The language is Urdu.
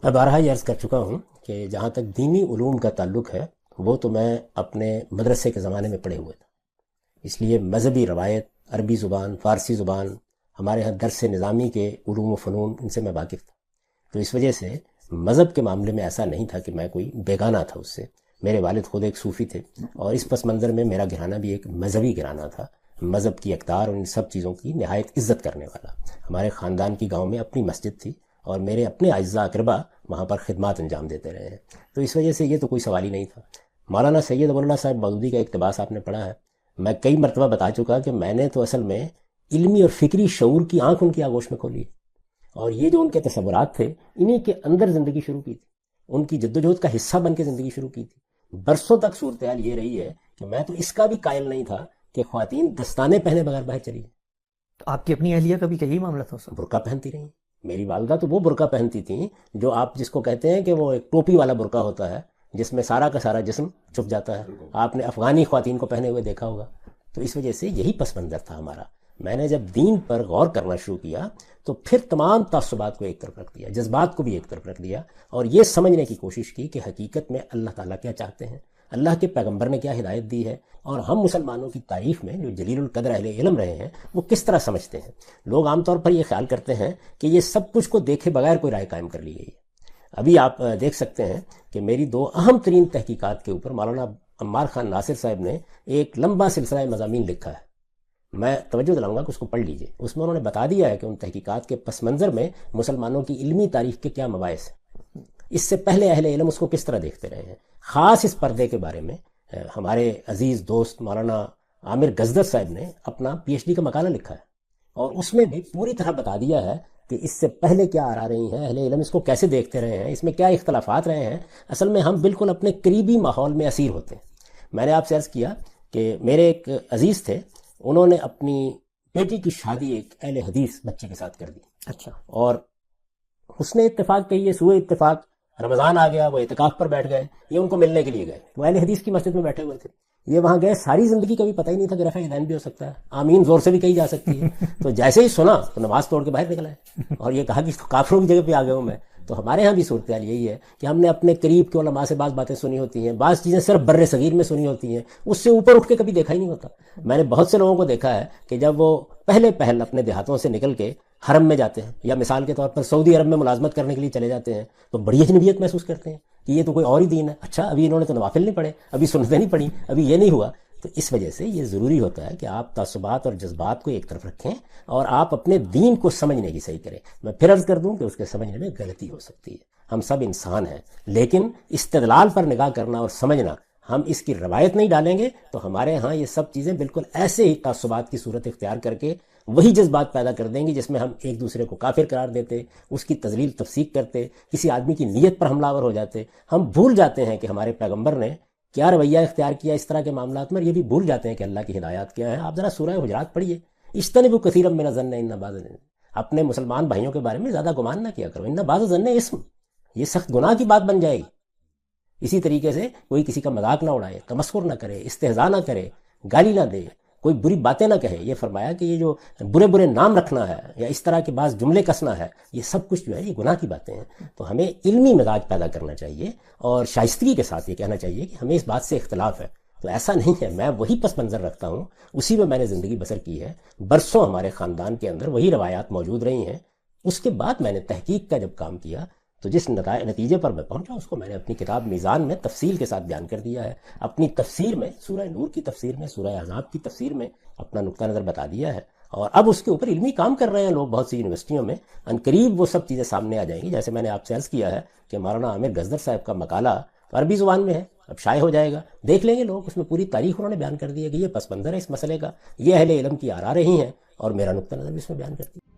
میں بارہا یہ عرض کر چکا ہوں کہ جہاں تک دینی علوم کا تعلق ہے وہ تو میں اپنے مدرسے کے زمانے میں پڑھے ہوئے تھا، اس لیے مذہبی روایت، عربی زبان، فارسی زبان، ہمارے ہاں درس نظامی کے علوم و فنون، ان سے میں واقف تھا. تو اس وجہ سے مذہب کے معاملے میں ایسا نہیں تھا کہ میں کوئی بیگانہ تھا اس سے. میرے والد خود ایک صوفی تھے اور اس پس منظر میں میرا گھرانہ بھی ایک مذہبی گھرانہ تھا، مذہب کی اقدار اور ان سب چیزوں کی نہایت عزت کرنے والا. ہمارے خاندان کی گاؤں میں اپنی مسجد تھی اور میرے اپنے اعزاء اقربا وہاں پر خدمات انجام دیتے رہے ہیں. تو اس وجہ سے یہ تو کوئی سوال ہی نہیں تھا. مولانا سید ابو اللہ صاحب مودودی کا اقتباس آپ نے پڑھا ہے. میں کئی مرتبہ بتا چکا کہ میں نے تو اصل میں علمی اور فکری شعور کی آنکھ ان کی آغوش میں کھولی اور یہ جو ان کے تصورات تھے انہی کے اندر زندگی شروع کی تھی، ان کی جدوجہد کا حصہ بن کے زندگی شروع کی تھی. برسوں تک صورتحال یہ رہی ہے کہ میں تو اس کا بھی قائل نہیں تھا کہ خواتین دستانے پہنے بغیر باہر چلی جائیں. آپ کی اپنی اہلیہ کا بھی یہی معاملہ تھا؟ برقع پہنتی رہی. میری والدہ تو وہ برقع پہنتی تھیں جو آپ جس کو کہتے ہیں کہ وہ ایک ٹوپی والا برقع ہوتا ہے جس میں سارا کا سارا جسم چھپ جاتا ہے. آپ نے افغانی خواتین کو پہنے ہوئے دیکھا ہوگا. تو اس وجہ سے یہی پس منظر تھا ہمارا. میں نے جب دین پر غور کرنا شروع کیا تو پھر تمام تعصبات کو ایک طرف رکھ دیا، جذبات کو بھی ایک طرف رکھ دیا اور یہ سمجھنے کی کوشش کی کہ حقیقت میں اللہ تعالیٰ کیا چاہتے ہیں، اللہ کے پیغمبر نے کیا ہدایت دی ہے، اور ہم مسلمانوں کی تاریخ میں جو جلیل القدر اہل علم رہے ہیں وہ کس طرح سمجھتے ہیں. لوگ عام طور پر یہ خیال کرتے ہیں کہ یہ سب کچھ کو دیکھے بغیر کوئی رائے قائم کر لی گئی ہے. ابھی آپ دیکھ سکتے ہیں کہ میری دو اہم ترین تحقیقات کے اوپر مولانا عمار خان ناصر صاحب نے ایک لمبا سلسلہ مضامین لکھا ہے. میں توجہ دلاؤں گا کہ اس کو پڑھ لیجئے. اس میں انہوں نے بتا دیا ہے کہ ان تحقیقات کے پس منظر میں مسلمانوں کی علمی تاریخ کے کیا مباحث ہیں، اس سے پہلے اہل علم اس کو کس طرح دیکھتے رہے ہیں. خاص اس پردے کے بارے میں ہمارے عزیز دوست مولانا عامر غزدر صاحب نے اپنا پی ایچ ڈی کا مقالہ لکھا ہے اور اس میں بھی پوری طرح بتا دیا ہے کہ اس سے پہلے کیا آ رہی ہیں، اہل علم اس کو کیسے دیکھتے رہے ہیں، اس میں کیا اختلافات رہے ہیں. اصل میں ہم بالکل اپنے قریبی ماحول میں اسیر ہوتے ہیں. میں نے آپ سے عرض کیا کہ میرے ایک عزیز تھے، انہوں نے اپنی بیٹی کی شادی ایک اہل حدیث بچے کے ساتھ کر دی. اچھا. اور حسن اتفاق کہیے، سوء اتفاق، رمضان آ گیا، وہ اعتکاف پر بیٹھ گئے. یہ ان کو ملنے کے لیے گئے. وہ اہل حدیث کی مسجد میں بیٹھے ہوئے تھے. یہ وہاں گئے، ساری زندگی کبھی پتہ ہی نہیں تھا کہ رفع یدین بھی ہو سکتا ہے، آمین زور سے بھی کہی جا سکتی ہے. تو جیسے ہی سنا تو نماز توڑ کے باہر نکل آئے اور یہ کہا کہ کافروں کی جگہ پہ آ گیا ہوں میں. تو ہمارے ہاں بھی صورتحال یہی ہے کہ ہم نے اپنے قریب کے علماء سے بعض باتیں سنی ہوتی ہیں، بعض چیزیں صرف بر صغیر میں سنی ہوتی ہیں، اس سے اوپر اٹھ کے کبھی دیکھا ہی نہیں ہوتا. میں نے بہت سے لوگوں کو دیکھا ہے کہ جب وہ پہل اپنے دیہاتوں سے نکل کے حرم میں جاتے ہیں یا مثال کے طور پر سعودی عرب میں ملازمت کرنے کے لیے چلے جاتے ہیں تو بڑی اجنبیت محسوس کرتے ہیں کہ یہ تو کوئی اور ہی دین ہے. اچھا، ابھی انہوں نے تو نوافل نہیں پڑھے، ابھی سنتیں نہیں پڑھی، ابھی یہ نہیں ہوا. تو اس وجہ سے یہ ضروری ہوتا ہے کہ آپ تعصبات اور جذبات کو ایک طرف رکھیں اور آپ اپنے دین کو سمجھنے کی صحیح کریں. میں پھر عرض کر دوں کہ اس کے سمجھنے میں غلطی ہو سکتی ہے، ہم سب انسان ہیں، لیکن استدلال پر نگاہ کرنا اور سمجھنا، ہم اس کی روایت نہیں ڈالیں گے تو ہمارے ہاں یہ سب چیزیں بالکل ایسے ہی تعصبات کی صورت اختیار کر کے وہی جذبات پیدا کر دیں گی جس میں ہم ایک دوسرے کو کافر قرار دیتے، اس کی تذلیل تفسیق کرتے، کسی آدمی کی نیت پر حملہ آور ہو جاتے. ہم بھول جاتے ہیں کہ ہمارے پیغمبر نے کیا رویہ اختیار کیا اس طرح کے معاملات میں، یہ بھی بھول جاتے ہیں کہ اللہ کی ہدایات کیا ہیں. آپ ذرا سورہ حجرات پڑھیے، اجتنبوا کثیرا من الظن ان بعض الظن. اپنے مسلمان بھائیوں کے بارے میں زیادہ گمان نہ کیا کرو، ان بعض الظن اسم، یہ سخت گناہ کی بات بن جائے گی. اسی طریقے سے کوئی کسی کا مذاق نہ اڑائے، تمسخر نہ کرے، استہزاء نہ کرے، گالی نہ دے، کوئی بری باتیں نہ کہے. یہ فرمایا کہ یہ جو برے برے نام رکھنا ہے یا اس طرح کے بعض جملے کسنا ہے، یہ سب کچھ جو ہے یہ گناہ کی باتیں ہیں. تو ہمیں علمی مزاج پیدا کرنا چاہیے اور شائستگی کے ساتھ یہ کہنا چاہیے کہ ہمیں اس بات سے اختلاف ہے. تو ایسا نہیں ہے، میں وہی پس منظر رکھتا ہوں، اسی میں نے زندگی بسر کی ہے. برسوں ہمارے خاندان کے اندر وہی روایات موجود رہی ہیں. اس کے بعد میں نے تحقیق کا جب کام کیا تو جس نتیجے پر میں پہنچا اس کو میں نے اپنی کتاب میزان میں تفصیل کے ساتھ بیان کر دیا ہے. اپنی تفسیر میں، سورہ نور کی تفسیر میں، سورہ احزاب کی تفسیر میں اپنا نقطہ نظر بتا دیا ہے اور اب اس کے اوپر علمی کام کر رہے ہیں لوگ بہت سی یونیورسٹیوں میں. ان قریب وہ سب چیزیں سامنے آ جائیں گی. جیسے میں نے آپ سے عرض کیا ہے کہ مولانا عامر غزدر صاحب کا مقالہ عربی زبان میں ہے، اب شائع ہو جائے گا، دیکھ لیں گے لوگ. اس میں پوری تاریخ انہوں نے بیان کر دی ہے کہ یہ پس منظر ہے اس مسئلے کا، یہ اہل علم کی آرا رہی ہیں اور میرا نقطہ نظر بھی اس میں بیان کر دیا.